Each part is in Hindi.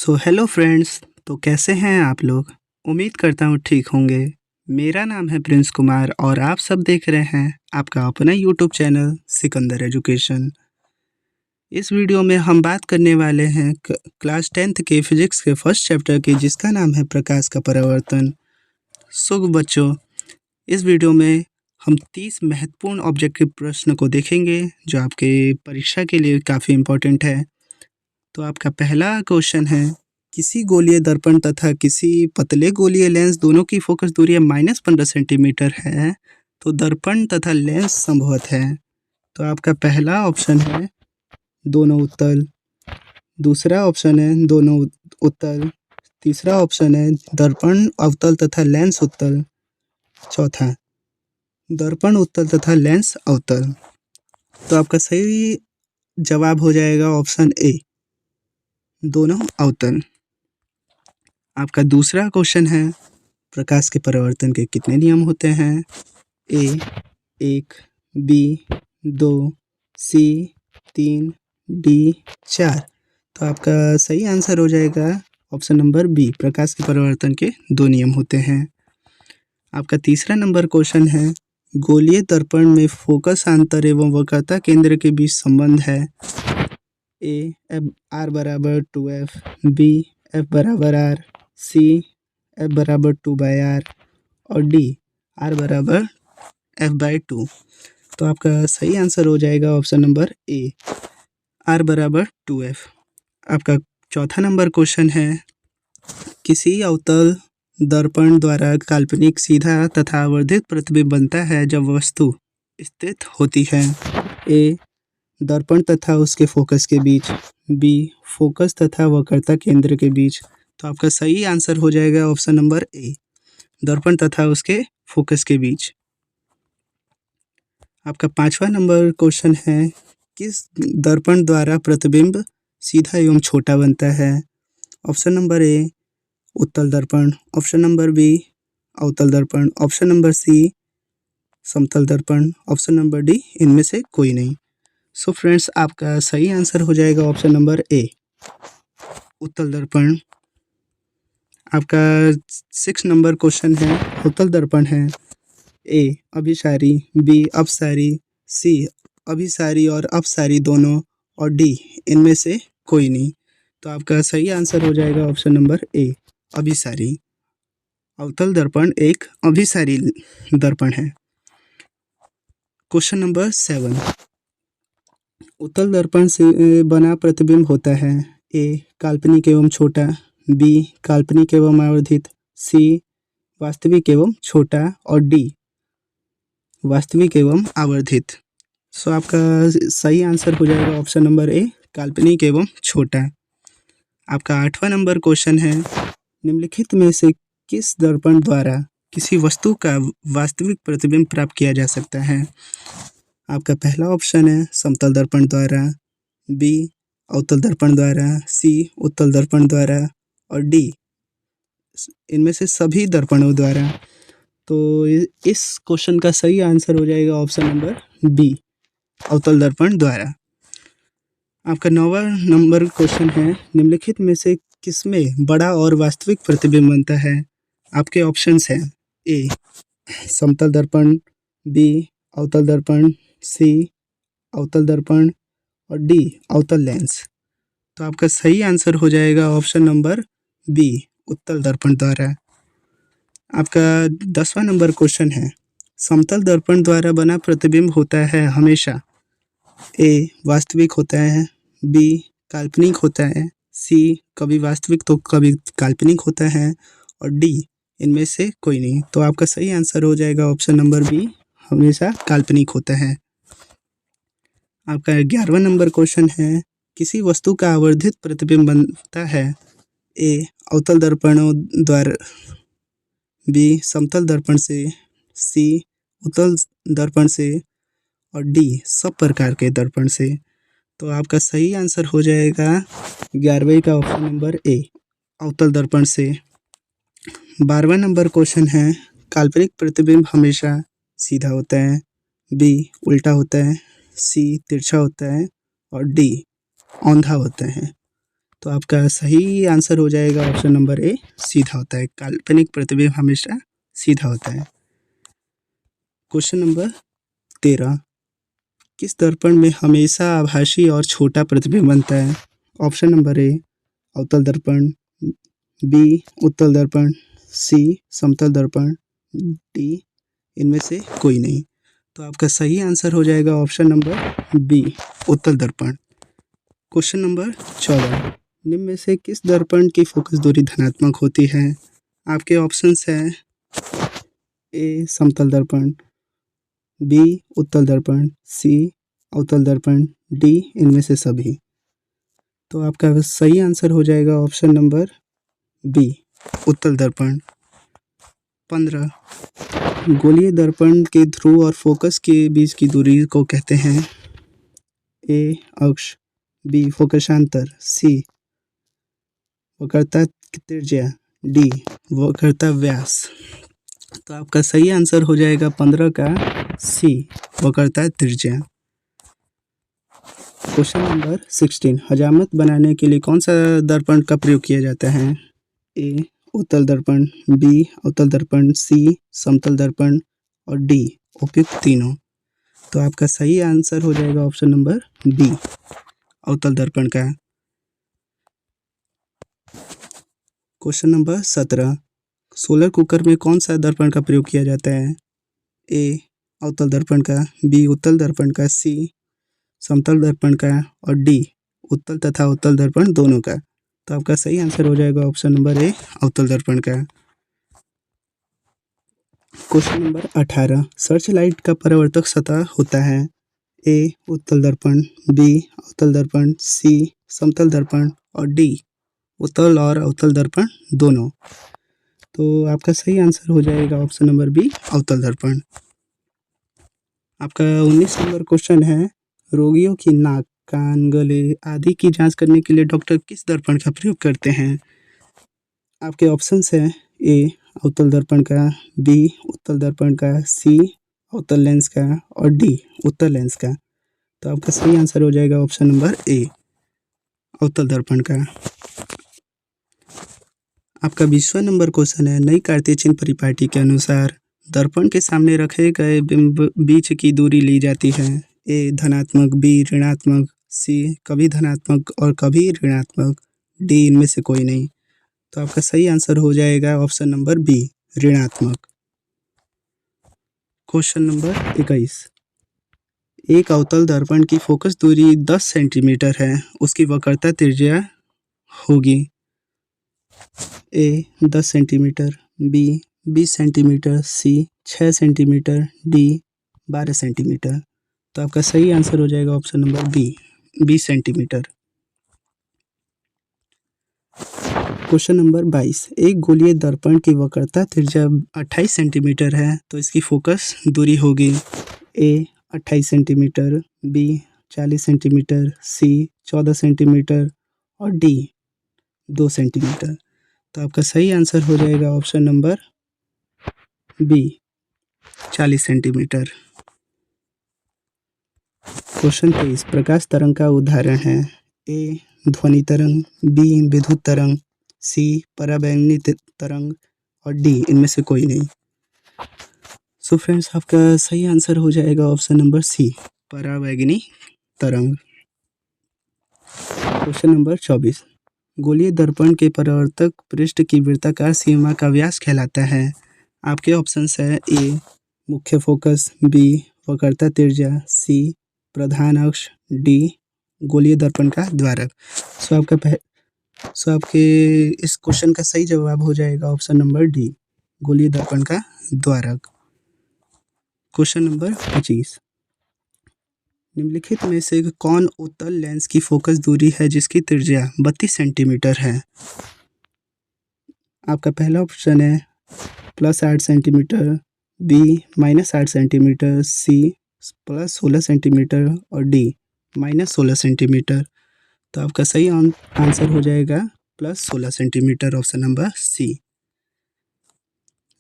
Hello friends. तो कैसे हैं आप लोग। उम्मीद करता हूँ ठीक होंगे। मेरा नाम है प्रिंस कुमार और आप सब देख रहे हैं आपका अपना यूट्यूब चैनल सिकंदर एजुकेशन। इस वीडियो में हम बात करने वाले हैं क्लास 10th के फिजिक्स के फर्स्ट चैप्टर की, जिसका नाम है प्रकाश का परावर्तन। बच्चों, इस वीडियो में हम 30 महत्वपूर्ण ऑब्जेक्टिव प्रश्न को देखेंगे जो आपके परीक्षा के लिए काफ़ी इम्पोर्टेंट है। तो आपका पहला क्वेश्चन है, किसी गोलीय दर्पण तथा किसी पतले गोलीय लेंस दोनों की फोकस दूरी -15 सेंटीमीटर है, तो दर्पण तथा लेंस संभवत है। तो आपका पहला ऑप्शन है दोनों उत्तल, दूसरा ऑप्शन है दोनों उत्तल, तीसरा ऑप्शन है दर्पण अवतल तथा लेंस उत्तल, चौथा दर्पण उत्तल तथा लेंस अवतल। तो आपका सही जवाब हो जाएगा ऑप्शन ए, दोनों अवतल। आपका दूसरा क्वेश्चन है, प्रकाश के परावर्तन के कितने नियम होते हैं। ए 1, बी 2, सी 3, डी 4। तो आपका सही आंसर हो जाएगा ऑप्शन नंबर बी, प्रकाश के परावर्तन के 2 नियम होते हैं। आपका तीसरा नंबर क्वेश्चन है, गोलीय दर्पण में फोकस अंतर एवं वक्रता केंद्र के बीच संबंध है। ए आर बराबर 2f, बी एफ बराबर आर, सी एफ बराबर 2/r और डी आर बराबर f/2। तो आपका सही आंसर हो जाएगा ऑप्शन नंबर ए, आर बराबर 2f। आपका चौथा नंबर क्वेश्चन है, किसी अवतल दर्पण द्वारा काल्पनिक सीधा तथा आवर्धित प्रतिबिंब बनता है जब वस्तु स्थित होती है। ए दर्पण तथा उसके फोकस के बीच, बी फोकस तथा वक्रता केंद्र के बीच। तो आपका सही आंसर हो जाएगा ऑप्शन नंबर ए, दर्पण तथा उसके फोकस के बीच। आपका पांचवा नंबर क्वेश्चन है, किस दर्पण द्वारा प्रतिबिंब सीधा एवं छोटा बनता है। ऑप्शन नंबर ए उत्तल दर्पण, ऑप्शन नंबर बी अवतल दर्पण, ऑप्शन नंबर सी समतल दर्पण, ऑप्शन नंबर डी इनमें से कोई नहीं। फ्रेंड्स, आपका सही आंसर हो जाएगा ऑप्शन नंबर ए, उत्तल दर्पण। आपका 6 नंबर क्वेश्चन है, उत्तल दर्पण है। ए अभिसारी, बी अपसारी, सी अभिसारी और अपसारी दोनों और डी इनमें से कोई नहीं। तो आपका सही आंसर हो जाएगा ऑप्शन नंबर ए, अभिसारी। अवतल दर्पण एक अभिसारी दर्पण है। क्वेश्चन नंबर 7, उत्तल दर्पण से बना प्रतिबिंब होता है। ए काल्पनिक एवं छोटा, बी काल्पनिक एवं आवर्धित, सी वास्तविक एवं छोटा और डी वास्तविक एवं आवर्धित। आपका सही आंसर हो जाएगा ऑप्शन नंबर ए, काल्पनिक एवं छोटा। आपका 8वां नंबर क्वेश्चन है, निम्नलिखित में से किस दर्पण द्वारा किसी वस्तु का वास्तविक प्रतिबिंब प्राप्त किया जा सकता है। आपका पहला ऑप्शन है समतल दर्पण द्वारा, बी अवतल दर्पण द्वारा, सी उत्तल दर्पण द्वारा और डी इनमें से सभी दर्पणों द्वारा। तो इस क्वेश्चन का सही आंसर हो जाएगा ऑप्शन नंबर बी, अवतल दर्पण द्वारा। आपका 9वां नंबर क्वेश्चन है, निम्नलिखित में से किसमें बड़ा और वास्तविक प्रतिबिंब बनता है। आपके ऑप्शंस हैं, ए समतल दर्पण, बी अवतल दर्पण, सी अवतल दर्पण और डी अवतल लेंस। तो आपका सही आंसर हो जाएगा ऑप्शन नंबर बी, उत्तल दर्पण द्वारा। आपका 10वां नंबर क्वेश्चन है, समतल दर्पण द्वारा बना प्रतिबिंब होता है हमेशा ए वास्तविक होता है, बी काल्पनिक होता है, सी कभी वास्तविक तो कभी काल्पनिक होता है और डी इनमें से कोई नहीं। तो आपका सही आंसर हो जाएगा ऑप्शन नंबर बी, हमेशा काल्पनिक होता है। आपका 11वां नंबर क्वेश्चन है, किसी वस्तु का आवर्धित प्रतिबिंब बनता है। ए अवतल दर्पणों द्वारा, बी समतल दर्पण से, सी उत्तल दर्पण से और डी सब प्रकार के दर्पण से। तो आपका सही आंसर हो जाएगा 11वें का ऑप्शन नंबर ए, अवतल दर्पण से। 12वां नंबर क्वेश्चन है, काल्पनिक प्रतिबिंब हमेशा सीधा होता है, बी उल्टा होता है, सी तिरछा होता है और डी औंधा होता है। तो आपका सही आंसर हो जाएगा ऑप्शन नंबर ए, सीधा होता है। काल्पनिक प्रतिबिंब हमेशा सीधा होता है। क्वेश्चन नंबर 13, किस दर्पण में हमेशा आभासी और छोटा प्रतिबिंब बनता है? ऑप्शन नंबर ए, अवतल दर्पण, बी, उत्तल दर्पण, सी, समतल दर्पण, डी, इनमें से कोई नहीं। तो आपका सही आंसर हो जाएगा ऑप्शन नंबर बी, उत्तल दर्पण। क्वेश्चन नंबर 14, निम्न में से किस दर्पण की फोकस दूरी धनात्मक होती है? आपके ऑप्शंस हैं ए, समतल दर्पण, बी, उत्तल दर्पण, सी, अवतल दर्पण, डी, इनमें से सभी। तो आपका सही आंसर हो जाएगा ऑप्शन नंबर बी, उत्तल दर्पण। 15, गोलीय दर्पण के ध्रुव और फोकस के बीच की दूरी को कहते हैं? ए, अक्ष, बी, फोकसांतर, सी, वक्रता त्रिज्या, डी, वक्रता व्यास। तो आपका सही आंसर हो जाएगा 15 का सी, वक्रता त्रिज्या। क्वेश्चन नंबर 16, हजामत बनाने के लिए कौन सा दर्पण का प्रयोग किया जाता है? ए, उत्तल दर्पण, बी, अवतल दर्पण, सी, समतल दर्पण और डी, उपयुक्त तीनों। तो आपका सही आंसर हो जाएगा ऑप्शन नंबर बी, अवतल दर्पण का। क्वेश्चन नंबर 17, सोलर कुकर में कौन सा दर्पण का प्रयोग किया जाता है? ए, अवतल दर्पण का, बी, उत्तल दर्पण का, सी, समतल दर्पण का और डी, उत्तल तथा उत्तल दर्पण दोनों का। तो आपका सही आंसर हो जाएगा ऑप्शन नंबर ए, अवतल दर्पण का। क्वेश्चन नंबर 18, सर्च लाइट का परावर्तक सतह होता है? ए, उत्तल दर्पण, बी, अवतल दर्पण, सी, समतल दर्पण और डी, उत्तल और अवतल दर्पण दोनों। तो आपका सही आंसर हो जाएगा ऑप्शन नंबर बी, अवतल दर्पण। आपका 19 नंबर क्वेश्चन है, रोगियों की नाक, कान, गले आदि की जांच करने के लिए डॉक्टर किस दर्पण का प्रयोग करते हैं? आपके ऑप्शंस हैं ए, अवतल दर्पण का, बी, उत्तल दर्पण का, सी, अवतल लेंस का और डी, उत्तल लेंस का। तो आपका सही आंसर हो जाएगा ऑप्शन नंबर ए, अवतल दर्पण का। आपका 20वां नंबर क्वेश्चन है, नई कार्तीय चिन्ह परिपाटी के अनुसार दर्पण के सामने रखे गए बिंब बीच की दूरी ली जाती है? ए, धनात्मक, बी, ऋणात्मक, सी, कभी धनात्मक और कभी ऋणात्मक, डी, इनमें से कोई नहीं। तो आपका सही आंसर हो जाएगा ऑप्शन नंबर बी, ऋणात्मक। क्वेश्चन नंबर 21, एक अवतल दर्पण की फोकस दूरी 10 सेंटीमीटर है, उसकी वक्रता त्रिज्या होगी? A, 10 centimetre, B, 20 centimetre, C, 6 centimetre, D, 12 centimetre. तो आपका सही आंसर हो जाएगा option number B, 20 centimetre. Question number 22, एक गोलीय दर्पण की वक्रता त्रिज्या 28 सेंटीमीटर है, तो इसकी फोकस दूरी होगी? A, 28 centimetre, B, 40 centimetre, C, 14 centimetre और डी, 2 सेंटीमीटर। तो आपका सही आंसर हो जाएगा option number B, 40 centimetre. Question 23, प्रकाश तरंग का उदाहरण है? ए, ध्वनि तरंग, बी, विद्युत तरंग, सी, पराबैंगनी तरंग और डी, इनमें से कोई नहीं। सो फ्रेंड्स, आपका सही आंसर हो जाएगा ऑप्शन नंबर सी, पराबैंगनी तरंग। क्वेश्चन नंबर 24, गोलीय दर्पण के परावर्तक पृष्ठ की वृत्ताकार सीमा का व्यास कहलाता है? आपके ऑप्शंस है ए, मुख्य फोकस, बी, वक्रता त्रिज्या, सी, प्रधान अक्ष, डी, गोलीय दर्पण का द्वारक। सो आपके इस क्वेश्चन का सही जवाब हो जाएगा ऑप्शन नंबर डी, गोलीय दर्पण का द्वारक। क्वेश्चन नंबर 25, निम्नलिखित में से कौन उत्तल लेंस की फोकस दूरी है जिसकी त्रिज्या 32 सेंटीमीटर है? आपका पहला ऑप्शन है +8 सेंटीमीटर, बी, -8 सेंटीमीटर, सी, +16 सेंटीमीटर और डी, -16 सेंटीमीटर। तो आपका सही आंसर हो जाएगा +16 सेंटीमीटर, ऑप्शन नंबर सी।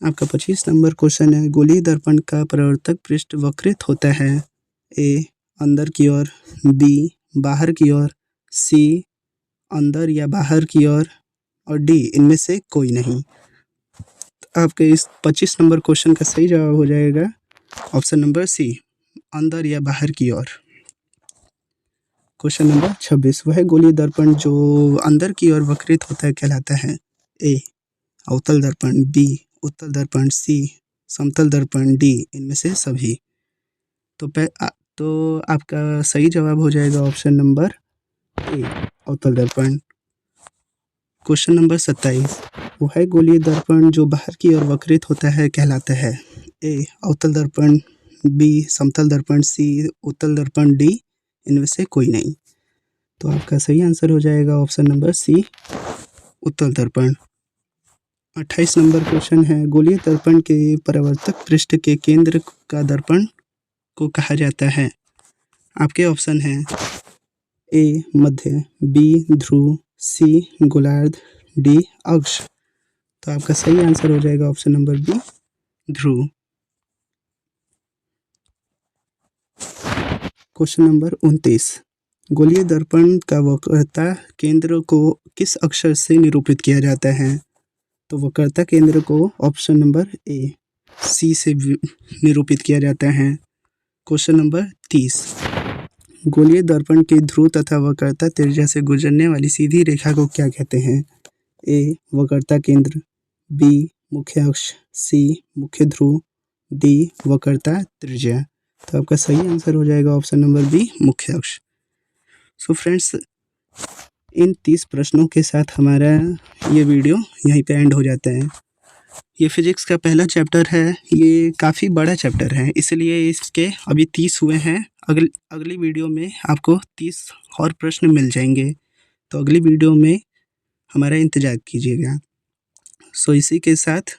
आपका 25 नंबर क्वेश्चन है, गोलीय दर्पण का परावर्तक पृष्ठ वक्रित होता है? ए, अंदर की ओर, बी, बाहर की ओर, सी, अंदर या बाहर की ओर, और डी इनमें से कोई नहीं। तो आपके इस 25 नंबर क्वेश्चन का सही जवाब हो जाएगा ऑप्शन नंबर सी, अंदर या बाहर की ओर। क्वेश्चन नंबर 26, वह गोलीय दर्पण जो अंदर की ओर वक्रित होता है कहलाता है? ए अवतल दर्पण, बी उत्तल दर्पण, सी समतल दर्पण, डी इनमें से सभी। तो आपका सही जवाब हो जाएगा ऑप्शन नंबर ए अवतल दर्पण। क्वेश्चन नंबर 27, वह गोलीय दर्पण जो बाहर की ओर वक्रित होता है कहलाता है? ए अवतल दर्पण, बी समतल दर्पण, सी उत्तल दर्पण, डी इनमें से कोई नहीं। तो आपका सही आंसर हो जाएगा ऑप्शन नंबर सी उत्तल दर्पण। 28 नंबर क्वेश्चन है, गोलीय दर्पण के परावर्तक पृष्ठ के केंद्र का दर्पण को कहा जाता है? आपके ऑप्शन हैं ए मध्य, बी ध्रुव, सी गोलार्ध, डी अक्ष। तो आपका सही आंसर हो जाएगा ऑप्शन नंबर बी ध्रुव। क्वेश्चन नंबर 29, गोलीय दर्पण का वक्रता केंद्र को किस अक्षर से निरूपित किया जाता है? तो वक्रता केंद्र को ऑप्शन नंबर ए सी से निरूपित किया जाता है। क्वेश्चन नंबर 30, गोलीय दर्पण के ध्रुव तथा वक्रता त्रिज्या से गुजरने वाली सीधी रेखा को क्या कहते हैं? ए वक्रता केंद्र, बी मुख्य अक्ष, सी मुख्य ध्रुव, डी वक्रता त्रिज्या। तो आपका सही आंसर हो जाएगा ऑप्शन नंबर बी मुख्य अक्ष। सो फ्रेंड्स, इन 30 प्रश्नों के साथ हमारा ये वीडियो यहीं पे एंड हो जाता है। ये फिजिक्स का पहला चैप्टर है, ये काफ़ी बड़ा चैप्टर है, इसलिए इसके अभी 30 हुए हैं। अगली वीडियो में आपको 30 और प्रश्न मिल जाएंगे, तो अगली वीडियो में हमारा इंतज़ार कीजिएगा। सो इसी के साथ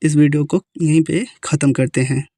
इस वीडियो को यहीं पे ख़त्म करते हैं।